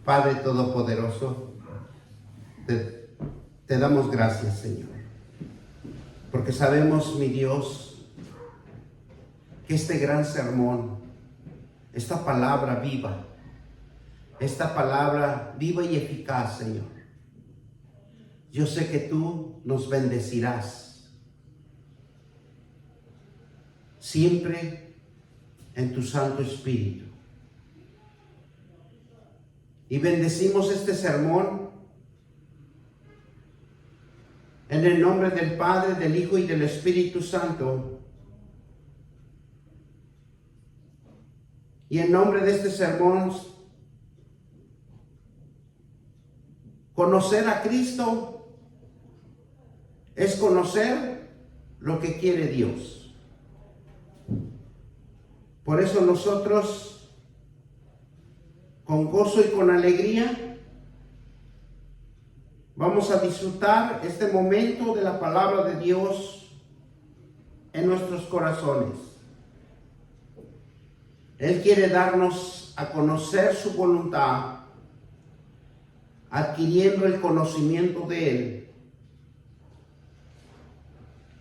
Padre Todopoderoso, te damos gracias, Señor, porque sabemos, mi Dios, que este gran sermón, esta palabra viva y eficaz, Señor, yo sé que tú nos bendecirás siempre en tu Santo Espíritu. Y bendecimos este sermón en el nombre del Padre, del Hijo y del Espíritu Santo. Y en nombre de este sermón, conocer a Cristo es conocer lo que quiere Dios. Por eso nosotros, con gozo y con alegría, vamos a disfrutar este momento de la palabra de Dios en nuestros corazones. Él quiere darnos a conocer su voluntad, adquiriendo el conocimiento de Él.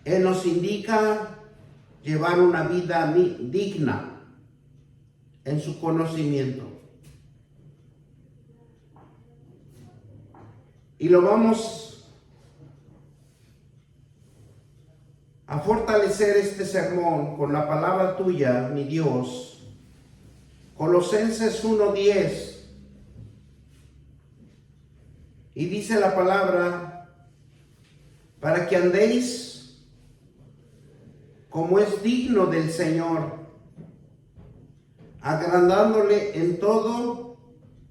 Él nos indica llevar una vida digna en su conocimiento. Y lo vamos a fortalecer este sermón con la palabra tuya, mi Dios. Colosenses 1:10. Y dice la palabra, para que andéis como es digno del Señor, agradándole en todo,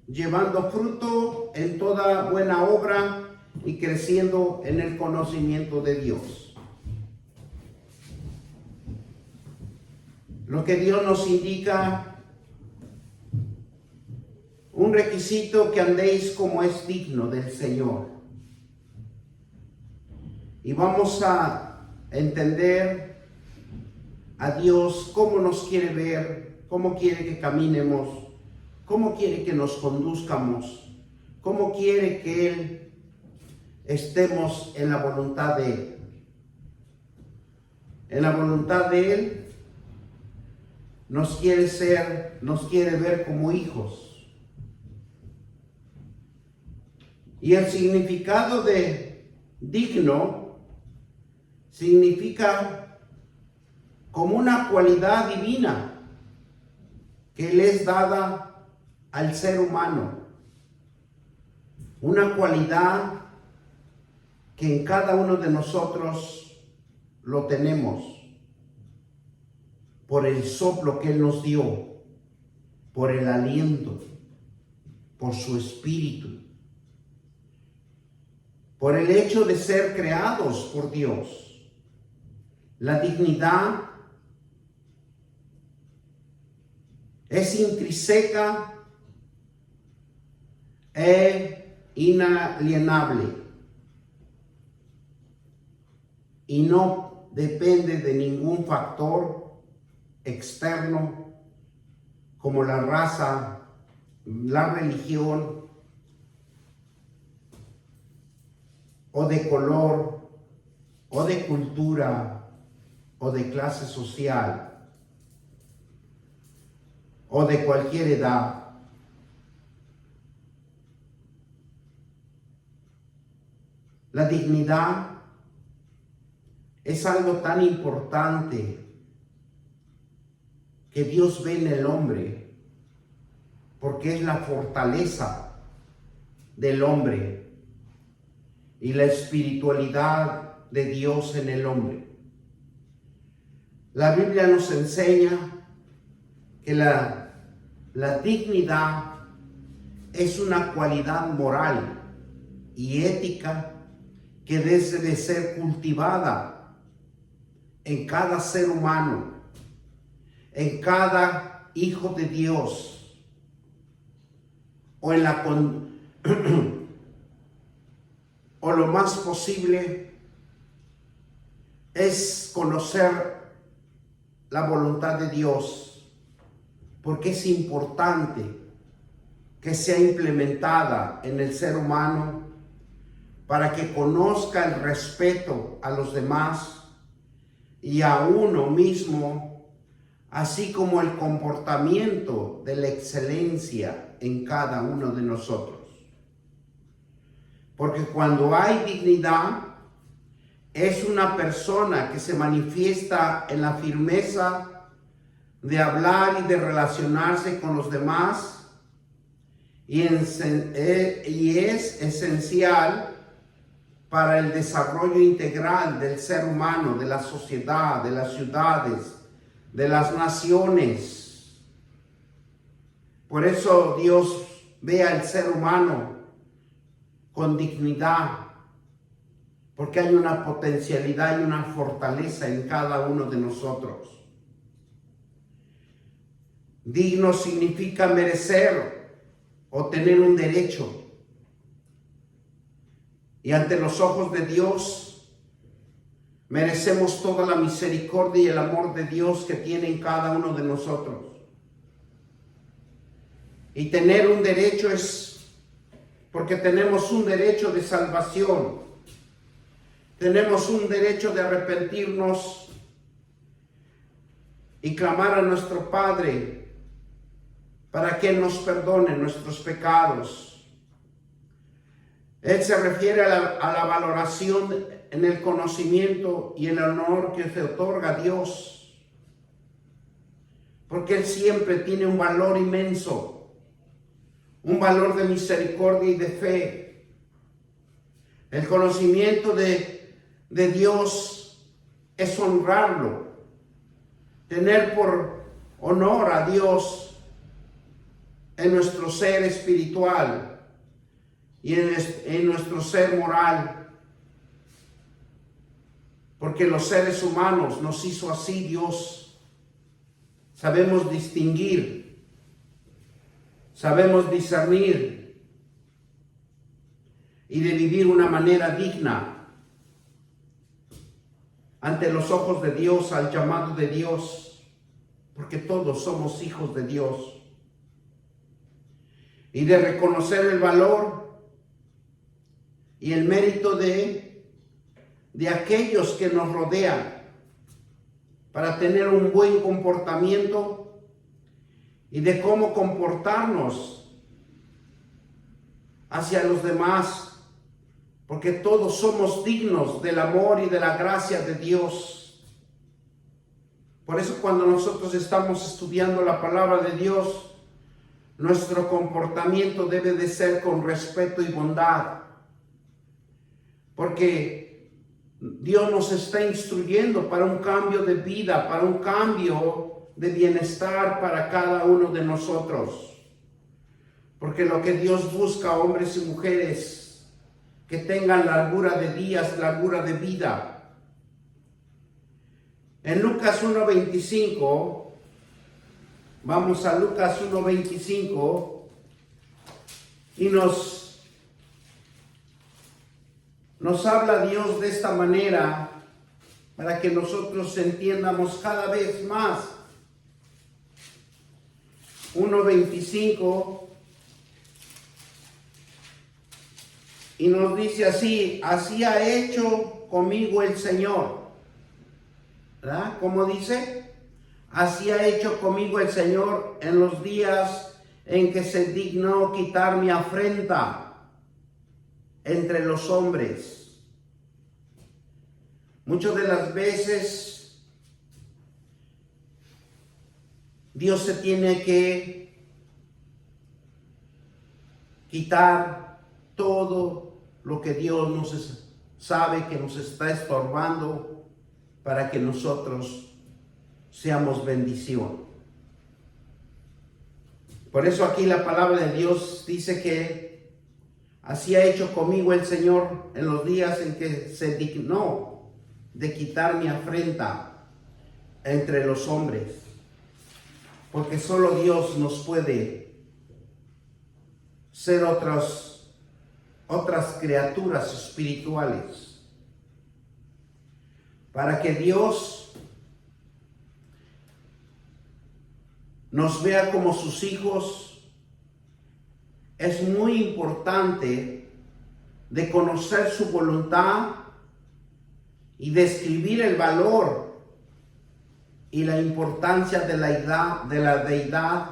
llevando fruto en toda buena obra y creciendo en el conocimiento de Dios. Lo que Dios nos indica, un requisito, que andéis como es digno del Señor. Y vamos a entender a Dios cómo nos quiere ver, cómo quiere que caminemos, cómo quiere que nos conduzcamos, cómo quiere que Él estemos en la voluntad de Él. En la voluntad de Él nos quiere ver como hijos. Y el significado de digno significa como una cualidad divina que le es dada al ser humano. Una cualidad que en cada uno de nosotros lo tenemos por el soplo que Él nos dio, por el aliento, por su espíritu, por el hecho de ser creados por Dios. La dignidad es intrínseca e inalienable y no depende de ningún factor externo como la raza, la religión o de color o de cultura o de clase social o de cualquier edad. La dignidad es algo tan importante que Dios ve en el hombre, porque es la fortaleza del hombre y la espiritualidad de Dios en el hombre. La Biblia nos enseña que la dignidad es una cualidad moral y ética que debe de ser cultivada en cada ser humano, en cada hijo de Dios, o o lo más posible es conocer la voluntad de Dios, porque es importante que sea implementada en el ser humano para que conozca el respeto a los demás y a uno mismo, así como el comportamiento de la excelencia en cada uno de nosotros. Porque cuando hay dignidad, es una persona que se manifiesta en la firmeza de hablar y de relacionarse con los demás, y es esencial para el desarrollo integral del ser humano, de la sociedad, de las ciudades, de las naciones. Por eso Dios ve al ser humano con dignidad, porque hay una potencialidad y una fortaleza en cada uno de nosotros. Digno significa merecer o tener un derecho. Y ante los ojos de Dios, merecemos toda la misericordia y el amor de Dios que tiene en cada uno de nosotros. Y tener un derecho es porque tenemos un derecho de salvación. Tenemos un derecho de arrepentirnos y clamar a nuestro Padre para que Él nos perdone nuestros pecados. Él se refiere a la valoración en el conocimiento y el honor que se otorga a Dios, porque Él siempre tiene un valor inmenso, un valor de misericordia y de fe. El conocimiento de Dios es honrarlo, tener por honor a Dios en nuestro ser espiritual y en nuestro ser moral, porque los seres humanos nos hizo así Dios. Sabemos distinguir, sabemos discernir y de vivir una manera digna ante los ojos de Dios, al llamado de Dios, porque todos somos hijos de Dios, y de reconocer el valor y el mérito de aquellos que nos rodean para tener un buen comportamiento y de cómo comportarnos hacia los demás, porque todos somos dignos del amor y de la gracia de Dios. Por eso cuando nosotros estamos estudiando la palabra de Dios, nuestro comportamiento debe de ser con respeto y bondad, porque Dios nos está instruyendo para un cambio de vida, para un cambio de bienestar para cada uno de nosotros. Porque lo que Dios busca, hombres y mujeres, que tengan largura de días, largura de vida. En Lucas 1:25, vamos a Lucas 1:25, y nos habla Dios de esta manera para que nosotros entiendamos cada vez más. 1:25, y nos dice así: así ha hecho conmigo el Señor. ¿Verdad? ¿Cómo dice? Así ha hecho conmigo el Señor en los días en que se dignó quitar mi afrenta entre los hombres. Muchas de las veces Dios se tiene que quitar todo lo que Dios sabe que nos está estorbando para que nosotros seamos bendición. Por eso aquí la palabra de Dios dice que así ha hecho conmigo el Señor en los días en que se dignó de quitar mi afrenta entre los hombres. Porque solo Dios nos puede ser otras criaturas espirituales. Para que Dios nos vea como sus hijos, es muy importante de conocer su voluntad y describir el valor y la importancia de la deidad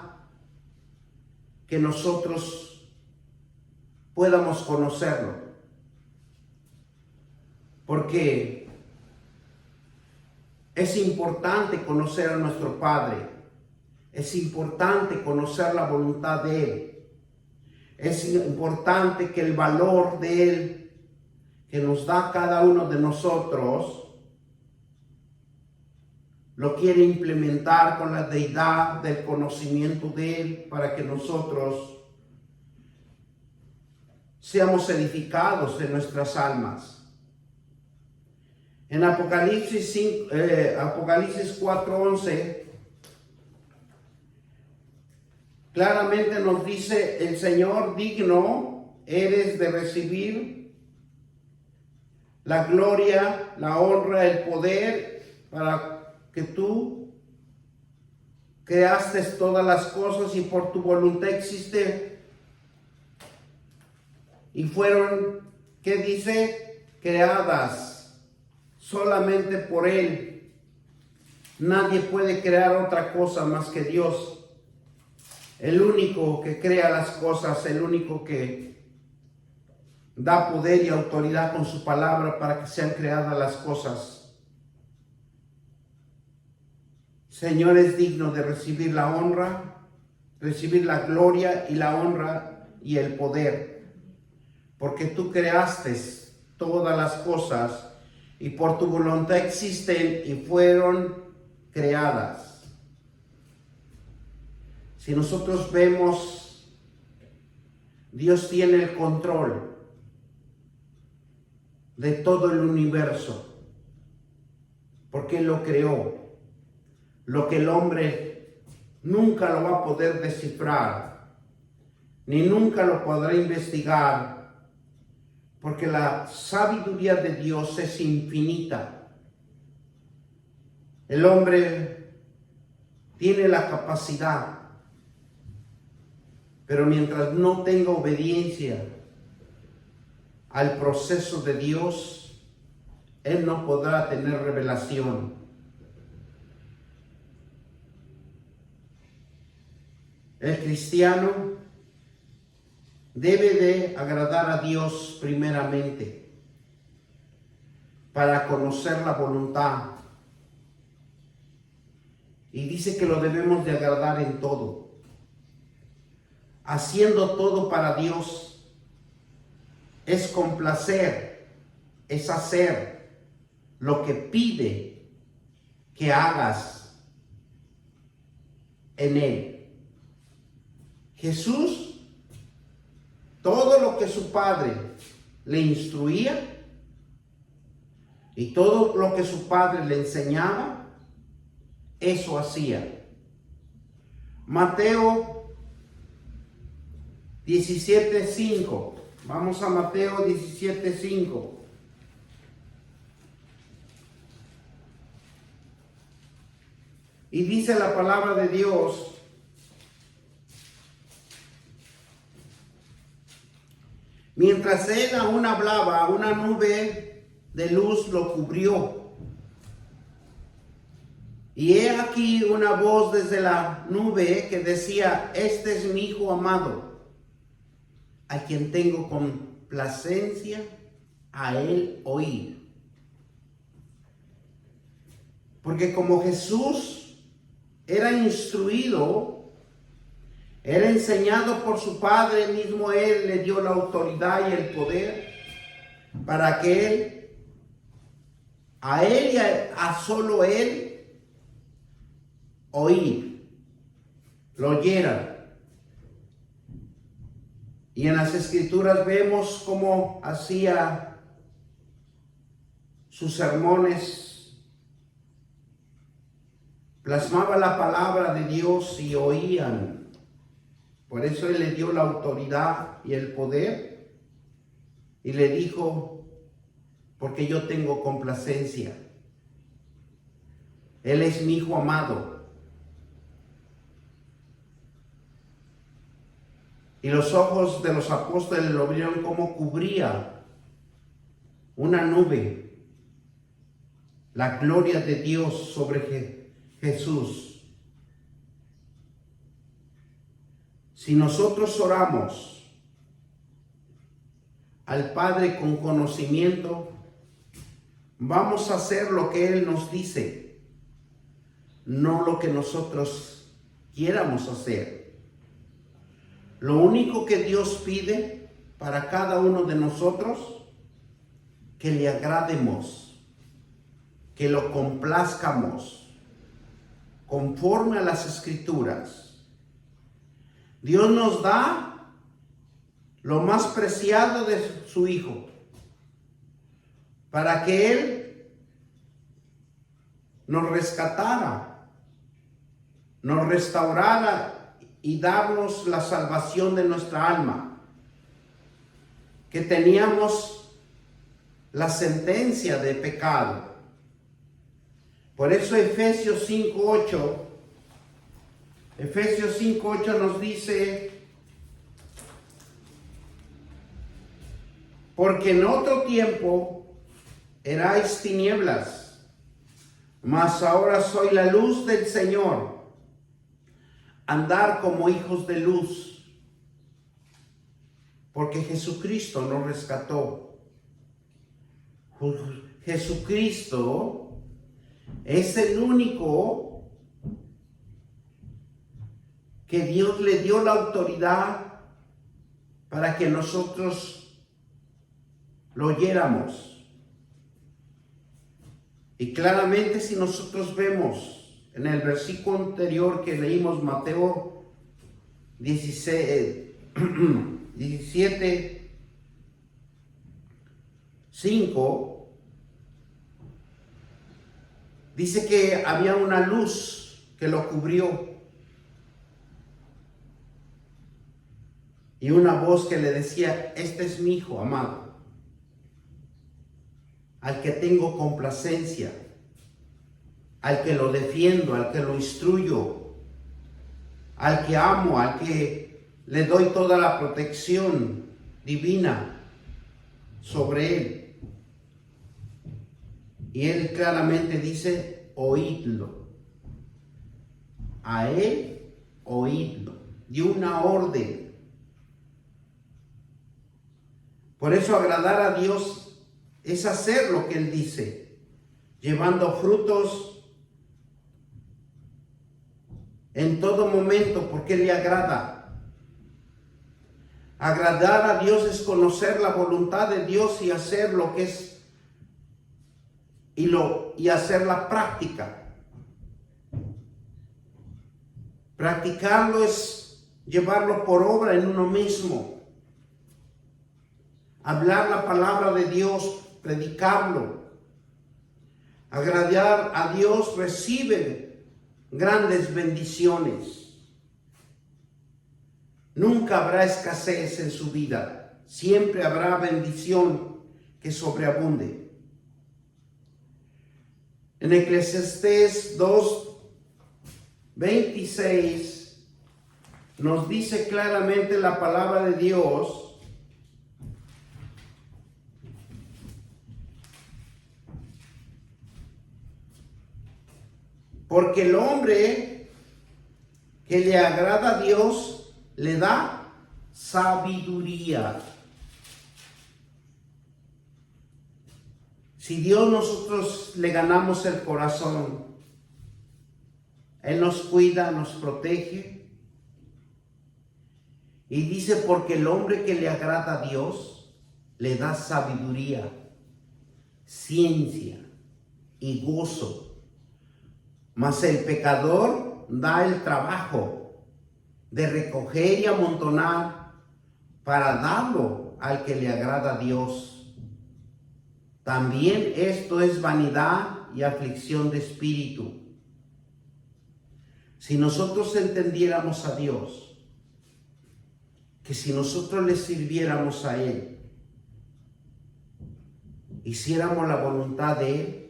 que nosotros podamos conocerlo. Porque es importante conocer a nuestro Padre, es importante conocer la voluntad de Él, es importante que el valor de Él que nos da cada uno de nosotros lo quiere implementar con la deidad del conocimiento de Él para que nosotros seamos edificados en nuestras almas. En Apocalipsis 4:11 claramente nos dice el Señor: digno eres de recibir la gloria, la honra, el poder, para que tú creaste todas las cosas y por tu voluntad existe y fueron, ¿qué dice? Creadas solamente por Él. Nadie puede crear otra cosa más que Dios. El único que crea las cosas, el único que da poder y autoridad con su palabra para que sean creadas las cosas. Señor es digno de recibir la honra, recibir la gloria y la honra y el poder, porque tú creaste todas las cosas y por tu voluntad existen y fueron creadas. Si nosotros vemos, Dios tiene el control de todo el universo, porque Él lo creó. Lo que el hombre nunca lo va a poder descifrar, ni nunca lo podrá investigar, porque la sabiduría de Dios es infinita. El hombre tiene la capacidad, pero mientras no tenga obediencia al proceso de Dios, él no podrá tener revelación. El cristiano debe de agradar a Dios primeramente para conocer la voluntad. Y dice que lo debemos de agradar en todo, haciendo todo para Dios. Es complacer, es hacer lo que pide que hagas en Él. Jesús, todo lo que su Padre le instruía y todo lo que su Padre le enseñaba, eso hacía. Mateo 17:5. Vamos a Mateo 17:5. Y dice la palabra de Dios: mientras él aún hablaba, una nube de luz lo cubrió. Y he aquí una voz desde la nube que decía: este es mi Hijo amado, a quien tengo complacencia a él oír. Porque como Jesús era instruido, era enseñado por su Padre, mismo Él le dio la autoridad y el poder para que a Él y a solo Él oír, lo oyeran. Y en las Escrituras vemos cómo hacía sus sermones, plasmaba la palabra de Dios y oían. Por eso Él le dio la autoridad y el poder y le dijo: porque yo tengo complacencia. Él es mi Hijo amado. Y los ojos de los apóstoles lo vieron como cubría una nube la gloria de Dios sobre Jesús. Si nosotros oramos al Padre con conocimiento, vamos a hacer lo que Él nos dice, no lo que nosotros quiéramos hacer. Lo único que Dios pide para cada uno de nosotros, que le agrademos, que lo complazcamos, conforme a las Escrituras. Dios nos da lo más preciado de su Hijo, para que Él nos rescatara, nos restaurara y darnos la salvación de nuestra alma, que teníamos la sentencia de pecado. Por eso Efesios 5:8 nos dice: porque en otro tiempo erais tinieblas, mas ahora soy la luz del Señor. Andar como hijos de luz, porque Jesucristo nos rescató. Jesucristo es el único que Dios le dio la autoridad para que nosotros lo oyéramos. Y claramente, si nosotros vemos en el versículo anterior que leímos, Mateo 17:5, dice que había una luz que lo cubrió y una voz que le decía: este es mi Hijo amado, al que tengo complacencia, al que lo defiendo, al que lo instruyo, al que amo, al que le doy toda la protección divina sobre él. Y él claramente dice: oídlo. A él, oídlo. Dio una orden. Por eso agradar a Dios es hacer lo que Él dice, llevando frutos en todo momento, porque le agrada. Agradar a Dios es conocer la voluntad de Dios y hacer lo que es, y hacer la práctica. Practicarlo es llevarlo por obra en uno mismo. Hablar la palabra de Dios, predicarlo. Agradar a Dios recibe grandes bendiciones. Nunca habrá escasez en su vida. Siempre habrá bendición que sobreabunde. En Eclesiastés 2:26 nos dice claramente la palabra de Dios: porque el hombre que le agrada a Dios le da sabiduría. Si Dios nosotros le ganamos el corazón, Él nos cuida, nos protege. Y dice: porque el hombre que le agrada a Dios le da sabiduría, ciencia y gozo. Mas el pecador da el trabajo de recoger y amontonar para darlo al que le agrada a Dios. También esto es vanidad y aflicción de espíritu. Si nosotros entendiéramos a Dios, que si nosotros le sirviéramos a Él, hiciéramos la voluntad de Él,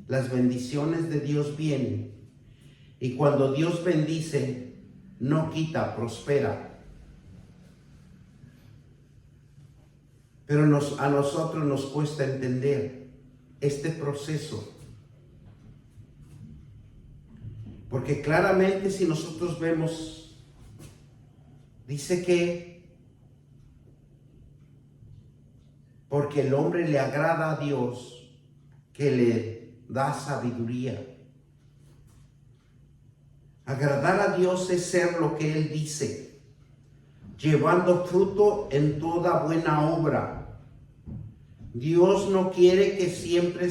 las bendiciones de Dios vienen. Y cuando Dios bendice, no quita, prospera. Pero a nosotros nos cuesta entender este proceso. Porque claramente si nosotros vemos, dice que porque el hombre le agrada a Dios, que le da sabiduría. Agradar a Dios es ser lo que Él dice, llevando fruto en toda buena obra. Dios no quiere que siempre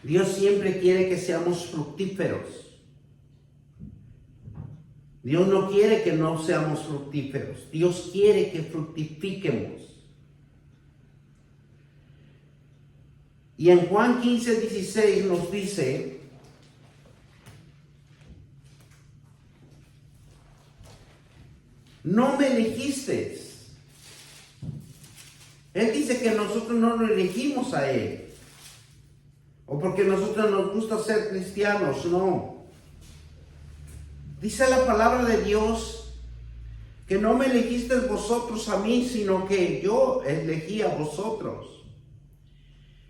Dios siempre quiere que seamos fructíferos. Dios no quiere que no seamos fructíferos. Dios quiere que fructifiquemos. Y en Juan 15:16 nos dice: no me elegisteis. Él dice que nosotros no lo elegimos a Él. O porque a nosotros nos gusta ser cristianos, no. Dice la palabra de Dios que no me elegisteis vosotros a mí, sino que yo elegí a vosotros.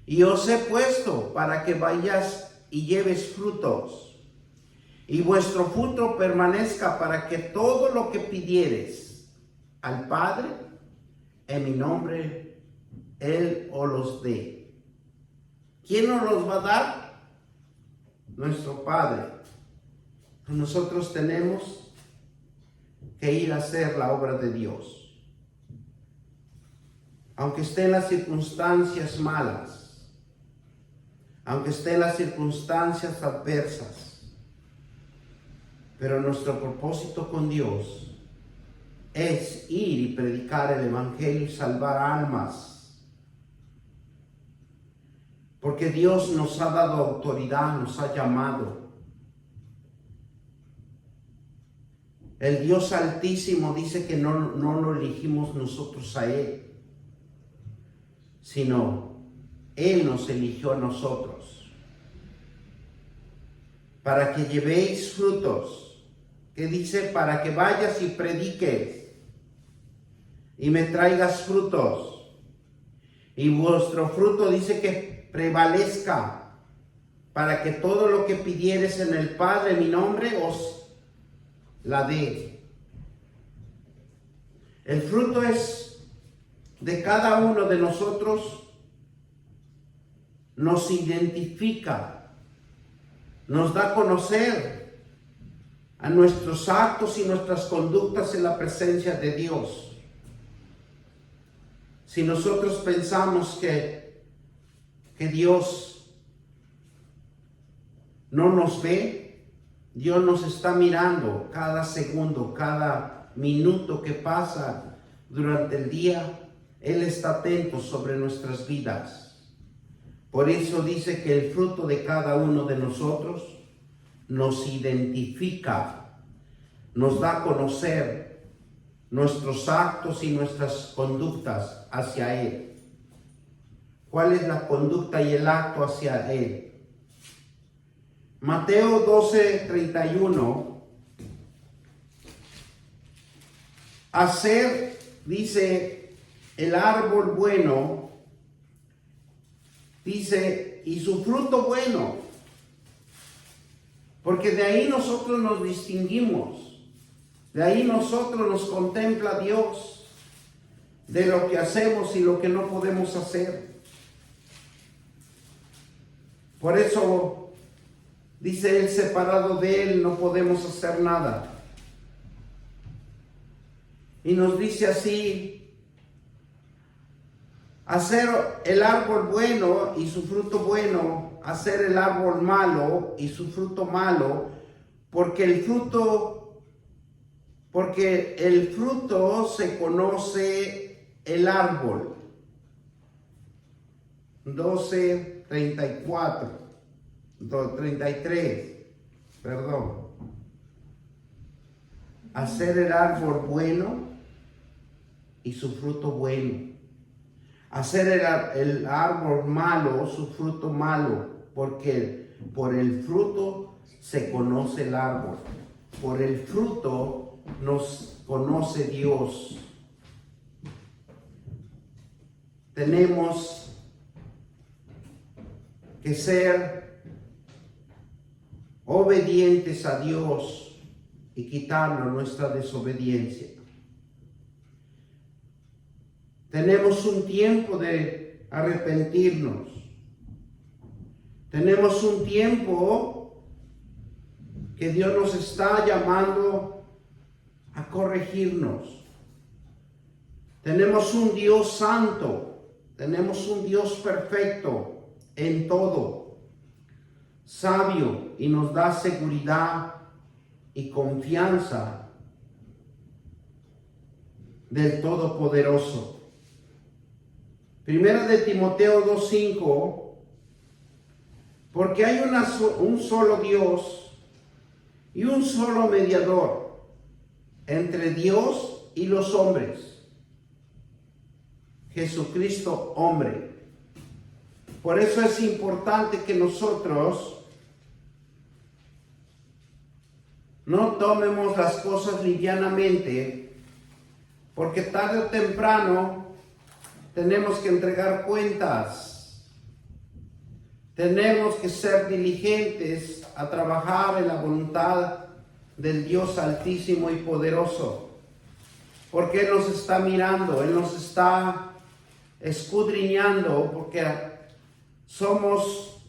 Y os he puesto para que vayas y lleves frutos, y vuestro fruto permanezca, para que todo lo que pidiereis al Padre en mi nombre, Él os los dé. ¿Quién nos los va a dar? Nuestro Padre. Nosotros tenemos que ir a hacer la obra de Dios. Aunque estén las circunstancias malas, aunque estén las circunstancias adversas, pero nuestro propósito con Dios es ir y predicar el Evangelio y salvar almas. Porque Dios nos ha dado autoridad, nos ha llamado. El Dios Altísimo dice que no lo elegimos nosotros a Él, sino Él nos eligió a nosotros para que llevéis frutos. Que dice: para que vayas y prediques y me traigas frutos. Y vuestro fruto dice que prevalezca, para que todo lo que pidieres en el Padre en mi nombre os la dé. El fruto es de cada uno de nosotros. Nos identifica, nos da a conocer a nuestros actos y nuestras conductas en la presencia de Dios. Si nosotros pensamos que Dios no nos ve, Dios nos está mirando cada segundo, cada minuto que pasa durante el día. Él está atento sobre nuestras vidas. Por eso dice que el fruto de cada uno de nosotros nos identifica, nos da a conocer nuestros actos y nuestras conductas hacia Él. ¿Cuál es la conducta y el acto hacia Él? Mateo 12:31. Hacer, dice, el árbol bueno. Dice, y su fruto bueno, porque de ahí nosotros nos distinguimos, de ahí nosotros nos contempla Dios, de lo que hacemos y lo que no podemos hacer. Por eso, dice Él, separado de Él no podemos hacer nada. Y nos dice así: hacer el árbol bueno y su fruto bueno, hacer el árbol malo y su fruto malo, porque el fruto se conoce el árbol. 33, perdón. Hacer el árbol bueno y su fruto bueno. Hacer el árbol malo, su fruto malo, porque por el fruto se conoce el árbol. Por el fruto nos conoce Dios. tenemos que ser obedientes a Dios y quitarnos nuestra desobediencia. Tenemos un tiempo de arrepentirnos. Tenemos un tiempo que Dios nos está llamando a corregirnos. Tenemos un Dios santo, tenemos un Dios perfecto en todo, sabio, y nos da seguridad y confianza del Todopoderoso. Primera de Timoteo 2:5, porque hay un solo Dios y un solo mediador entre Dios y los hombres, Jesucristo hombre. Por eso es importante que nosotros no tomemos las cosas livianamente, porque tarde o temprano tenemos que entregar cuentas. Tenemos que ser diligentes a trabajar en la voluntad del Dios Altísimo y Poderoso, porque Él nos está mirando, Él nos está escudriñando, porque somos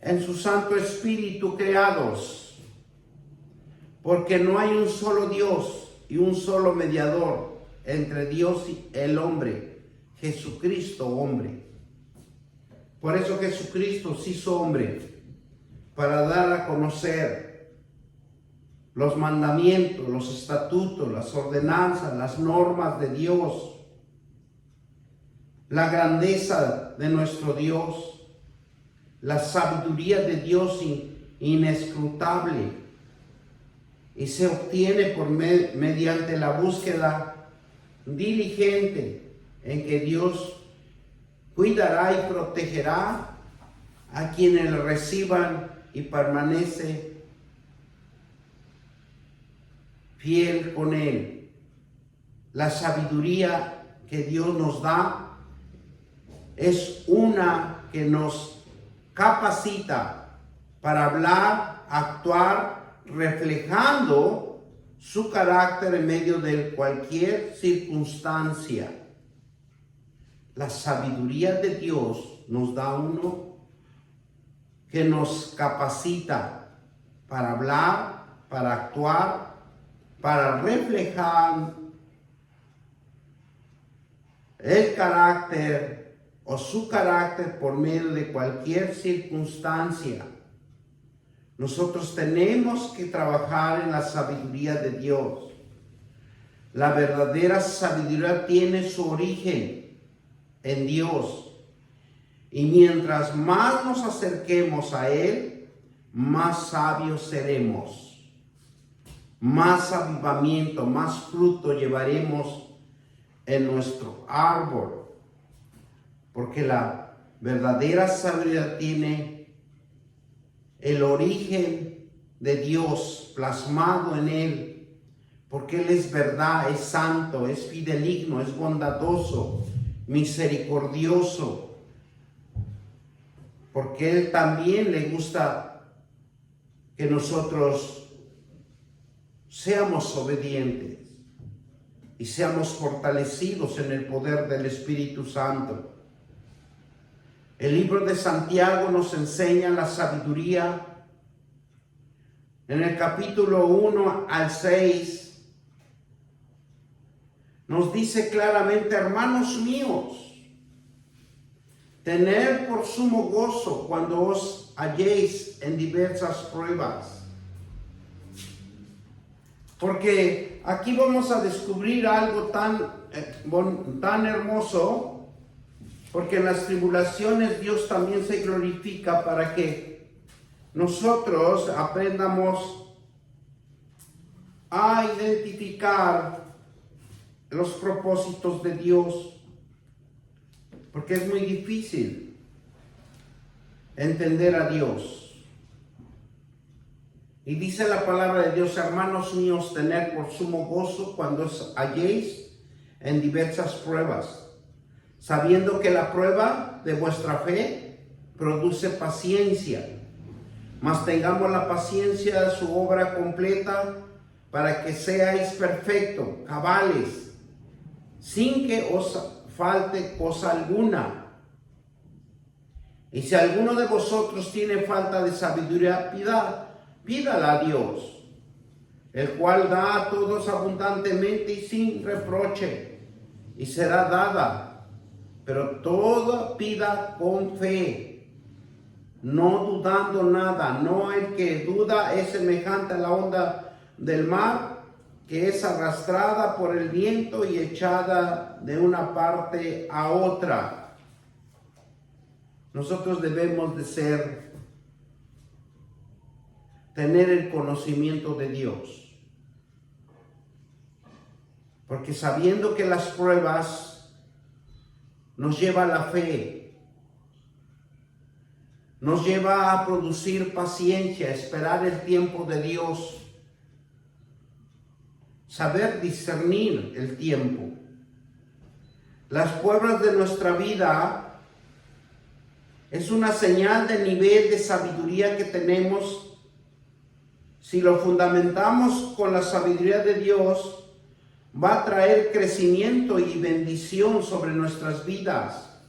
en su Santo Espíritu creados, porque no hay un solo Dios y un solo mediador entre Dios y el hombre, Jesucristo hombre. Por eso Jesucristo se hizo hombre, para dar a conocer los mandamientos, los estatutos, las ordenanzas, las normas de Dios, la grandeza de nuestro Dios, la sabiduría de Dios inescrutable, y se obtiene mediante la búsqueda diligente en que Dios cuidará y protegerá a quienes le reciban y permanece fiel con Él. La sabiduría que Dios nos da es una que nos capacita para hablar, actuar, reflejando su carácter en medio de cualquier circunstancia. La sabiduría de Dios nos da uno que nos capacita para hablar, para actuar, para reflejar el carácter o su carácter por medio de cualquier circunstancia. Nosotros tenemos que trabajar en la sabiduría de Dios. La verdadera sabiduría tiene su origen en Dios. Y mientras más nos acerquemos a Él, más sabios seremos. Más avivamiento, más fruto llevaremos en nuestro árbol. Porque la verdadera sabiduría tiene el origen de Dios plasmado en Él. Porque Él es verdad, es santo, es fideligno, es bondadoso, misericordioso. Porque Él también le gusta que nosotros seamos obedientes y seamos fortalecidos en el poder del Espíritu Santo. El libro de Santiago nos enseña la sabiduría. En el capítulo 1 al 6 nos dice claramente: hermanos míos, tened por sumo gozo cuando os halléis en diversas pruebas. Porque aquí vamos a descubrir algo tan hermoso, porque en las tribulaciones Dios también se glorifica para que nosotros aprendamos a identificar los propósitos de Dios. Porque es muy difícil entender a Dios. Y dice la palabra de Dios: hermanos míos, tened por sumo gozo cuando os halléis en diversas pruebas, sabiendo que la prueba de vuestra fe produce paciencia. Mas tengamos la paciencia de su obra completa, para que seáis perfectos, cabales, sin que os falte cosa alguna. Y si alguno de vosotros tiene falta de sabiduría, pídala a Dios, el cual da a todos abundantemente y sin reproche, y será dada. Pero todo pida con fe, no dudando nada. No el que duda es semejante a la onda del mar, que es arrastrada por el viento y echada de una parte a otra. Nosotros debemos de tener el conocimiento de Dios, porque sabiendo que las pruebas nos lleva a la fe, nos lleva a producir paciencia, esperar el tiempo de Dios, saber discernir el tiempo. Las pruebas de nuestra vida es una señal del nivel de sabiduría que tenemos. Si lo fundamentamos con la sabiduría de Dios, va a traer crecimiento y bendición sobre nuestras vidas.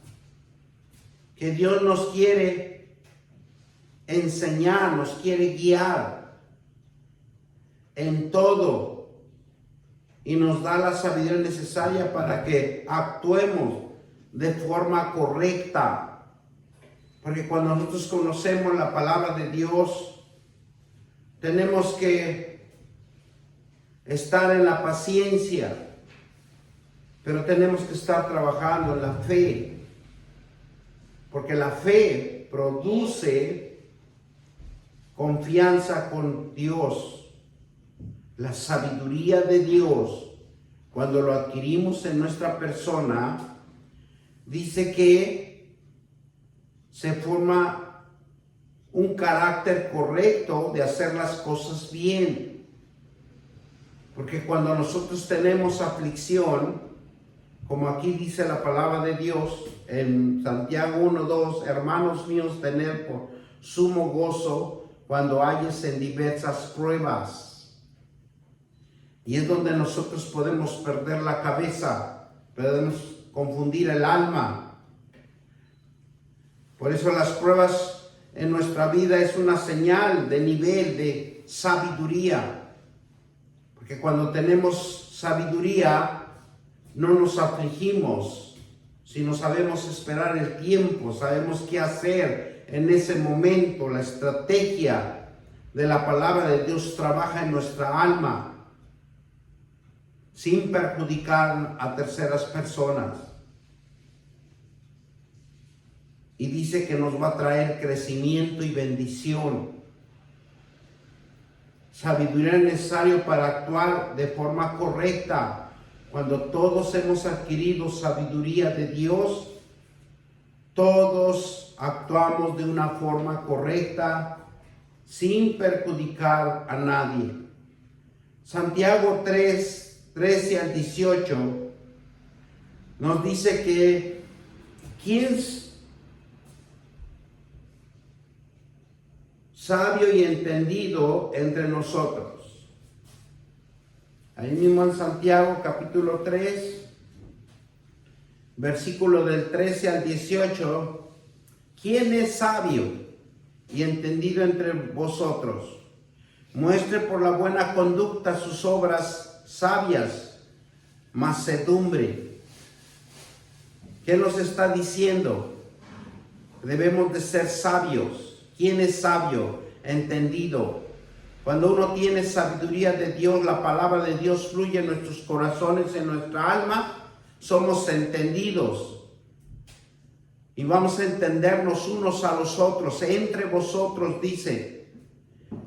Que Dios nos quiere enseñar, nos quiere guiar en todo y nos da la sabiduría necesaria para que actuemos de forma correcta. Porque cuando nosotros conocemos la palabra de Dios, tenemos que estar en la paciencia, pero tenemos que estar trabajando en la fe, porque la fe produce confianza con Dios. La sabiduría de Dios, cuando lo adquirimos en nuestra persona, dice que se forma un carácter correcto de hacer las cosas bien. Porque cuando nosotros tenemos aflicción, como aquí dice la palabra de Dios en Santiago 1:2, hermanos míos, tened por sumo gozo cuando halles en diversas pruebas. Y es donde nosotros podemos perder la cabeza, podemos confundir el alma. Por eso las pruebas en nuestra vida es una señal de nivel de sabiduría. Porque cuando tenemos sabiduría, no nos afligimos, sino sabemos esperar el tiempo, sabemos qué hacer en ese momento. La estrategia de la palabra de Dios trabaja en nuestra alma, sin perjudicar a terceras personas. Y dice que nos va a traer crecimiento y bendición. Sabiduría es necesario para actuar de forma correcta. Cuando todos hemos adquirido sabiduría de Dios, todos actuamos de una forma correcta, sin perjudicar a nadie. Santiago 3:13 al 18 nos dice que ¿quién es sabio y entendido entre nosotros? Ahí mismo en Santiago capítulo 3, versículo del 13 al 18, ¿quién es sabio y entendido entre vosotros? Muestre por la buena conducta sus obras sabias, mansedumbre. ¿Qué nos está diciendo? Debemos de ser sabios. ¿Quién es sabio? Entendido. Cuando uno tiene sabiduría de Dios, la palabra de Dios fluye en nuestros corazones, en nuestra alma, somos entendidos. Y vamos a entendernos unos a los otros. Entre vosotros, dice,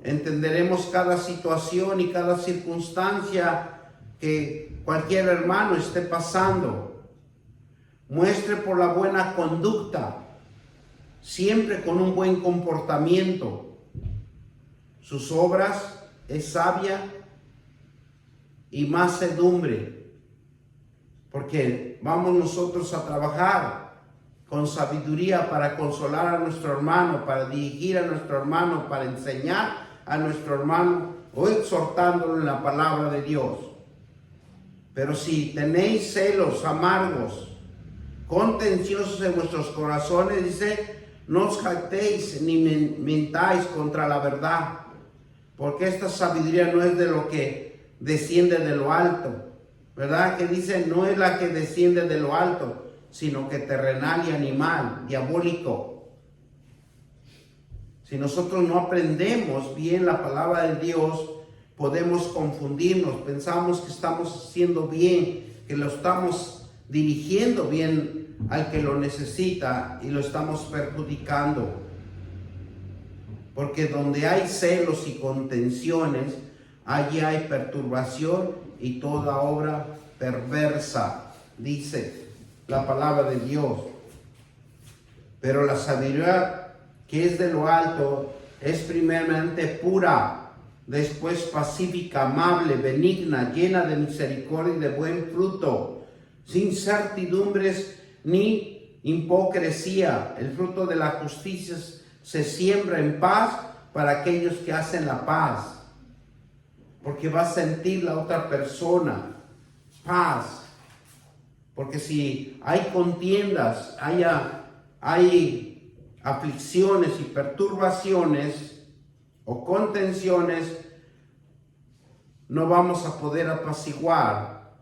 entenderemos cada situación y cada circunstancia que cualquier hermano esté pasando. Muestre por la buena conducta, siempre con un buen comportamiento. Sus obras es sabia y mansedumbre. porque vamos nosotros a trabajar con sabiduría para consolar a nuestro hermano, para dirigir a nuestro hermano, para enseñar a nuestro hermano o exhortándolo en la palabra de Dios. Pero si tenéis celos amargos, contenciosos en vuestros corazones, dice, no os jactéis ni mentáis contra la verdad, porque esta sabiduría no es de lo que desciende de lo alto, ¿verdad? Que dice, no es la que desciende de lo alto, sino que terrenal y animal, diabólico. Si nosotros no aprendemos bien la palabra de Dios, podemos confundirnos, pensamos que estamos haciendo bien, que lo estamos dirigiendo bien al que lo necesita y lo estamos perjudicando. Porque donde hay celos y contenciones, allí hay perturbación y toda obra perversa, dice la palabra de Dios. Pero la sabiduría que es de lo alto es primeramente pura, después pacífica, amable, benigna, llena de misericordia y de buen fruto, sin certidumbres ni hipocresía. El fruto de la justicia se siembra en paz para aquellos que hacen la paz, porque va a sentir la otra persona paz. Porque si hay contiendas, hay aflicciones y perturbaciones o contenciones, no vamos a poder apaciguar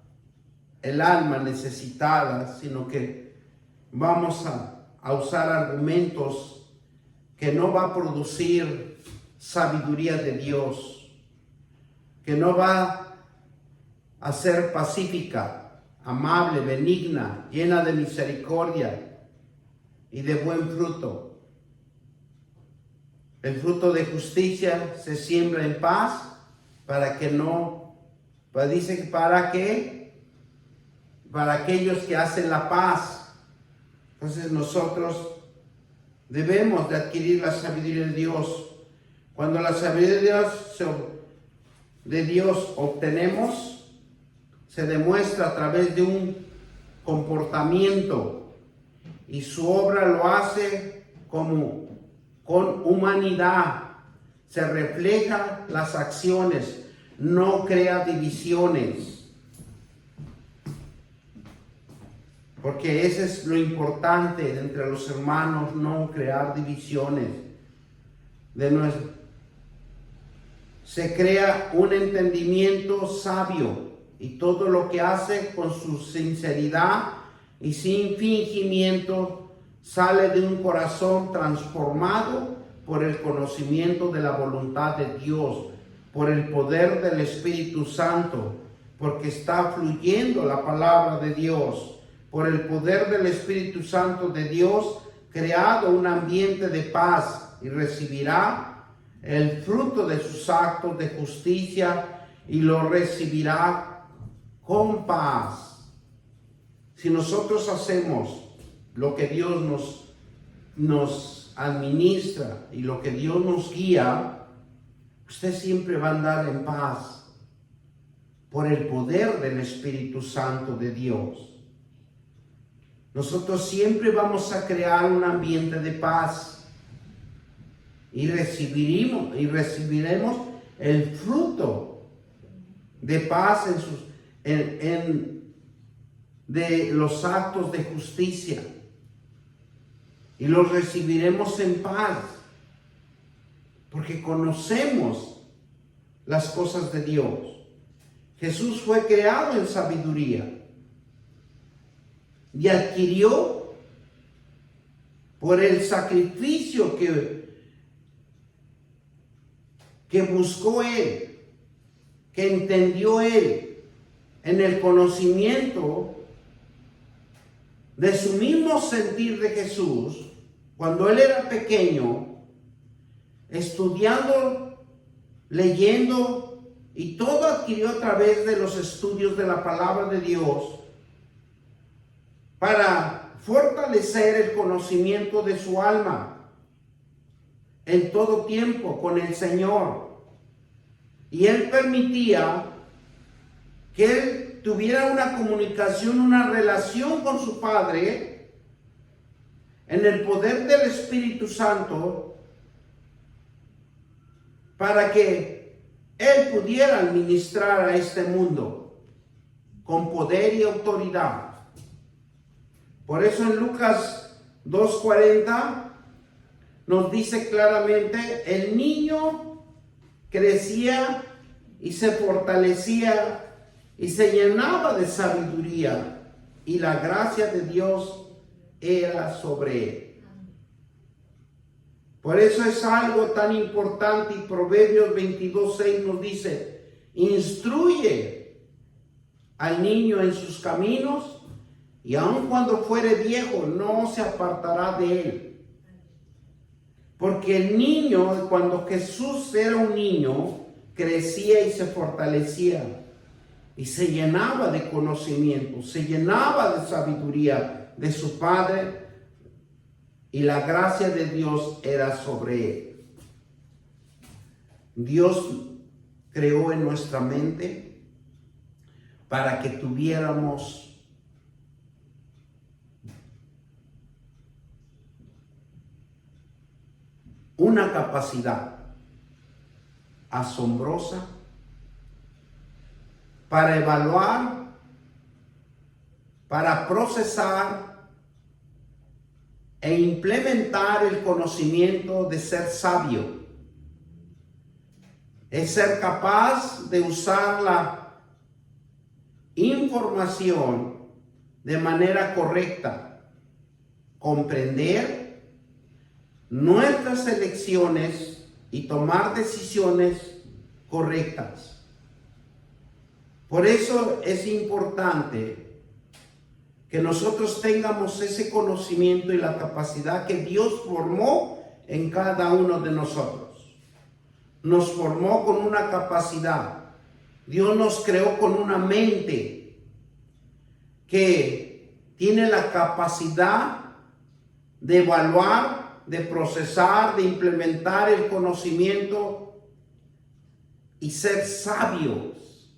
el alma necesitada, sino que vamos a usar argumentos que no va a producir sabiduría de Dios, que no va a ser pacífica, amable, benigna, llena de misericordia y de buen fruto. El fruto de justicia se siembra en paz para que no, pues dice que para qué, para aquellos que hacen la paz. Entonces nosotros debemos de adquirir la sabiduría de Dios. Cuando la sabiduría de Dios obtenemos, se demuestra a través de un comportamiento, y su obra lo hace con humanidad. Se refleja las acciones, no crea divisiones. Porque eso es lo importante entre los hermanos, no crear divisiones. Se crea un entendimiento sabio, y todo lo que hace con su sinceridad y sin fingimiento sale de un corazón transformado por el conocimiento de la voluntad de Dios, por el poder del Espíritu Santo, porque está fluyendo la palabra de Dios. Por el poder del Espíritu Santo de Dios, creado un ambiente de paz, y recibirá el fruto de sus actos de justicia y lo recibirá con paz. Si nosotros hacemos lo que Dios nos administra y lo que Dios nos guía, usted siempre va a andar en paz por el poder del Espíritu Santo de Dios. Nosotros siempre vamos a crear un ambiente de paz y recibiremos el fruto de paz de los actos de justicia, y los recibiremos en paz porque conocemos las cosas de Dios. Jesús fue creado en sabiduría y adquirió por el sacrificio que buscó Él, que entendió Él, en el conocimiento de su mismo sentir de Jesús. Cuando Él era pequeño, estudiando, leyendo, y todo adquirió a través de los estudios de la palabra de Dios, para fortalecer el conocimiento de su alma en todo tiempo con el Señor. Y Él permitía que Él tuviera una comunicación, una relación con su Padre, en el poder del Espíritu Santo, para que Él pudiera administrar a este mundo con poder y autoridad. Por eso en Lucas 2:40 nos dice claramente, el niño crecía y se fortalecía y se llenaba de sabiduría, y la gracia de Dios era sobre él. Por eso es algo tan importante, y Proverbios 22:6 nos dice, instruye al niño en sus caminos, y aun cuando fuere viejo no se apartará de él. Porque el niño, cuando Jesús era un niño, crecía y se fortalecía y se llenaba de conocimiento, se llenaba de sabiduría de su Padre, y la gracia de Dios era sobre él. Dios creó en nuestra mente para que tuviéramos una capacidad asombrosa para evaluar, para procesar e implementar el conocimiento de ser sabio. Es ser capaz de usar la información de manera correcta, comprender nuestras elecciones y tomar decisiones correctas. Por eso es importante que nosotros tengamos ese conocimiento y la capacidad que Dios formó en cada uno de nosotros. Nos formó con una capacidad. Dios nos creó con una mente que tiene la capacidad de evaluar, de procesar, de implementar el conocimiento y ser sabios,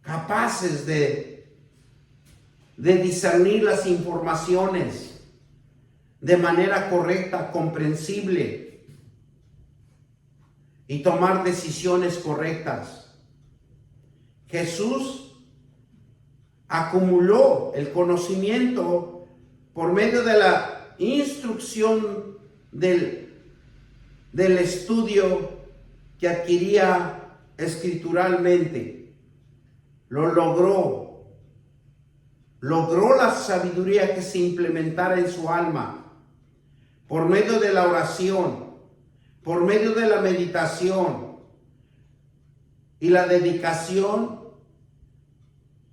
capaces de discernir las informaciones de manera correcta, comprensible, y tomar decisiones correctas. Jesús acumuló el conocimiento por medio de la instrucción del estudio que adquiría escrituralmente. Lo logró la sabiduría que se implementara en su alma por medio de la oración, por medio de la meditación y la dedicación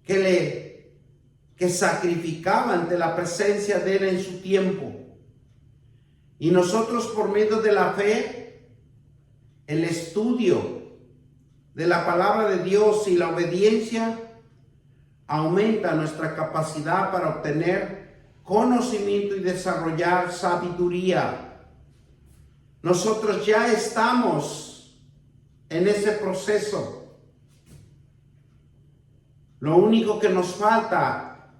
que sacrificaba ante la presencia de Él en su tiempo. Y nosotros, por medio de la fe, el estudio de la palabra de Dios y la obediencia, aumenta nuestra capacidad para obtener conocimiento y desarrollar sabiduría. Nosotros ya estamos en ese proceso. Lo único que nos falta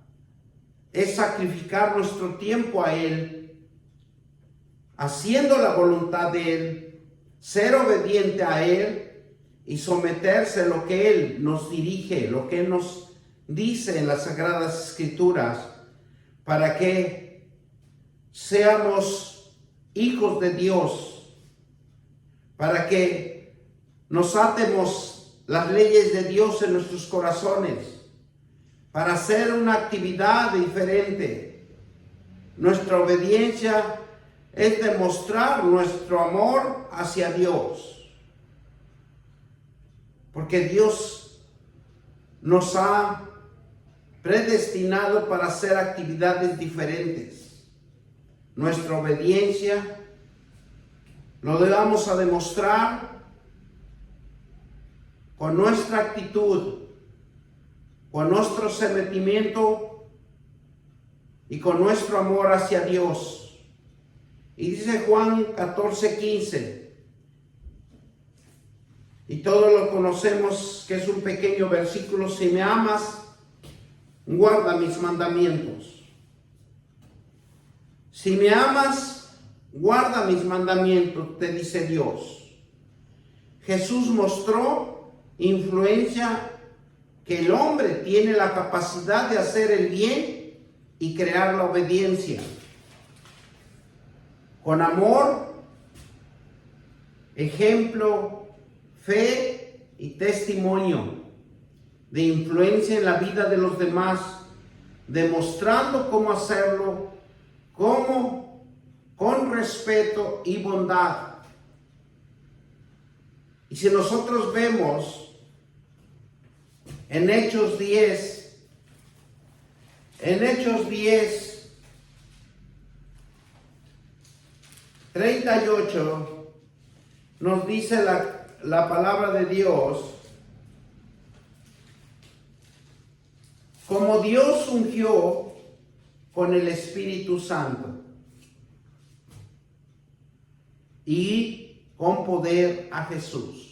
es sacrificar nuestro tiempo a Él, haciendo la voluntad de Él, ser obediente a Él y someterse a lo que Él nos dirige, lo que Él nos dice en las Sagradas Escrituras, para que seamos hijos de Dios, para que nos atemos las leyes de Dios en nuestros corazones, para hacer una actividad diferente. Nuestra obediencia es demostrar nuestro amor hacia Dios, porque Dios nos ha predestinado para hacer actividades diferentes. Nuestra obediencia lo debamos a demostrar con nuestra actitud, con nuestro sometimiento y con nuestro amor hacia Dios. Y dice Juan 14:15, Y todos lo conocemos, que es un pequeño versículo: si me amas, guarda mis mandamientos. Si me amas, guarda mis mandamientos, te dice Dios. Jesús mostró influencia, que el hombre tiene la capacidad de hacer el bien y crear la obediencia. Con amor, ejemplo, fe y testimonio de influencia en la vida de los demás, demostrando cómo hacerlo, con respeto y bondad. Y si nosotros vemos en Hechos 10, 38, nos dice la palabra de Dios: como Dios ungió con el Espíritu Santo y con poder a Jesús.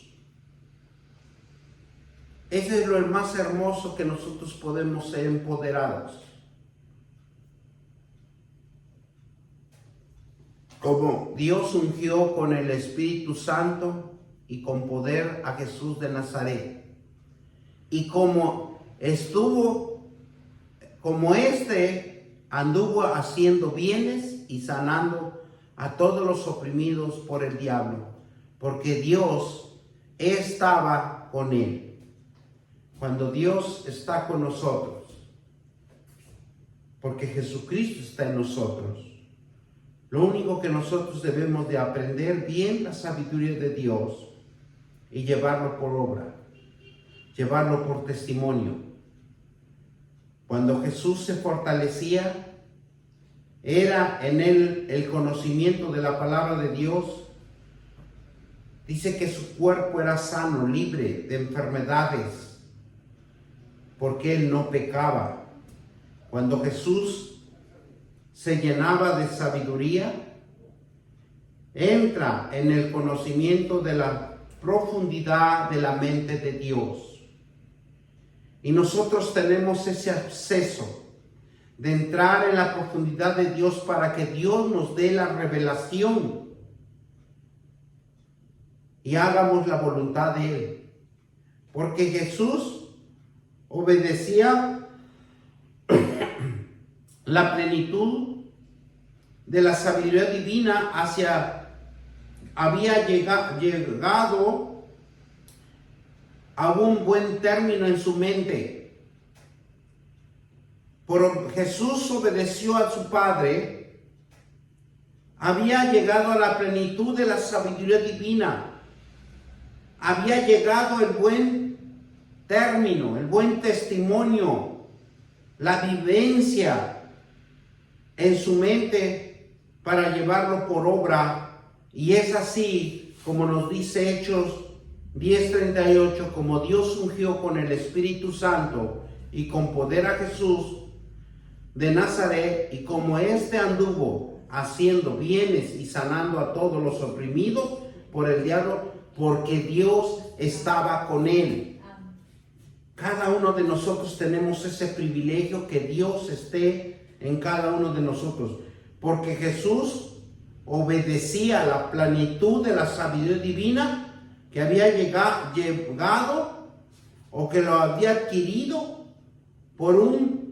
Ese es lo más hermoso, que nosotros podemos ser empoderados. Como Dios ungió con el Espíritu Santo y con poder a Jesús de Nazaret. Y como anduvo haciendo bienes y sanando a todos los oprimidos por el diablo, porque Dios estaba con él. Cuando Dios está con nosotros, porque Jesucristo está en nosotros, lo único que nosotros debemos de aprender bien la sabiduría de Dios y llevarlo por obra, llevarlo por testimonio. Cuando Jesús se fortalecía, era en él el conocimiento de la palabra de Dios. Dice que su cuerpo era sano, libre de enfermedades, porque él no pecaba. Cuando Jesús se llenaba de sabiduría, entra en el conocimiento de la profundidad de la mente de Dios. Y nosotros tenemos ese acceso de entrar en la profundidad de Dios para que Dios nos dé la revelación y hagamos la voluntad de Él. Porque Jesús obedecía la plenitud de la sabiduría divina, había llegado a un buen término en su mente. Por Jesús obedeció a su Padre, había llegado a la plenitud de la sabiduría divina, había llegado el buen término, el buen testimonio, la vivencia en su mente para llevarlo por obra. Y es así como nos dice Hechos 10:38, como Dios ungió con el Espíritu Santo y con poder a Jesús de Nazaret, y como éste anduvo haciendo bienes y sanando a todos los oprimidos por el diablo, porque Dios estaba con él. Cada uno de nosotros tenemos ese privilegio, que Dios esté en cada uno de nosotros, porque Jesús obedecía la plenitud de la sabiduría divina que había llegado o que lo había adquirido por un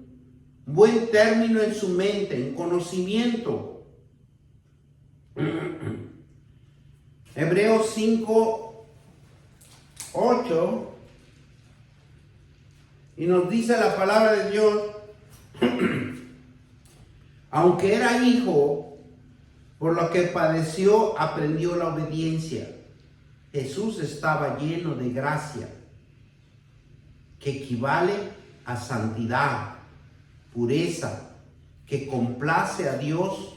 buen término en su mente, en conocimiento. Hebreos 5:8, y nos dice la palabra de Dios: aunque era hijo, por lo que padeció, aprendió la obediencia. Jesús estaba lleno de gracia, que equivale a santidad, pureza, que complace a Dios,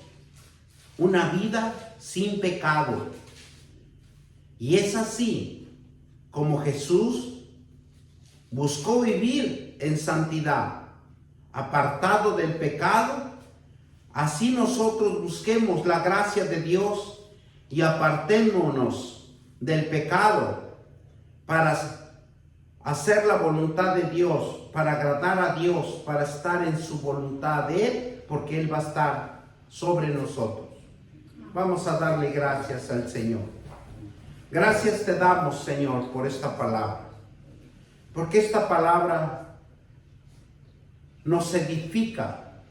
una vida sin pecado. Y es así como Jesús buscó vivir en santidad, apartado del pecado. Así nosotros busquemos la gracia de Dios y apartémonos del pecado, para hacer la voluntad de Dios, para agradar a Dios, para estar en su voluntad de Él, porque Él va a estar sobre nosotros. Vamos a darle gracias al Señor. Gracias te damos, Señor, por esta palabra, porque esta palabra nos edifica,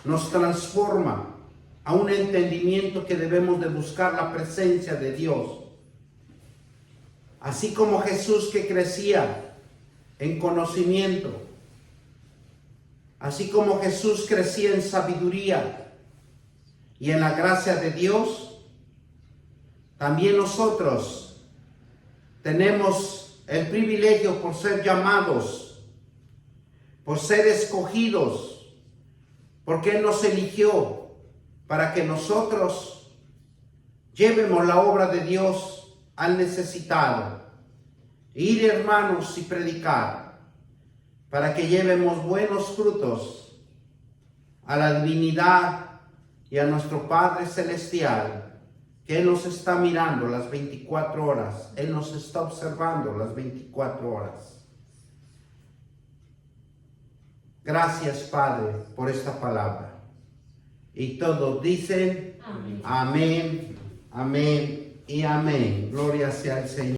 nos transforma a un entendimiento que debemos de buscar la presencia de Dios. Así como Jesús, que crecía en conocimiento, así como Jesús crecía en sabiduría y en la gracia de Dios, también nosotros tenemos el privilegio, por ser llamados, por ser escogidos, porque Él nos eligió para que nosotros llevemos la obra de Dios al necesitado, ir, hermanos, y predicar, para que llevemos buenos frutos a la divinidad y a nuestro Padre Celestial, que Él nos está mirando las 24 horas, Él nos está observando las 24 horas. Gracias, Padre, por esta palabra. Y todos dicen amén, amén y amén. Gloria sea al Señor.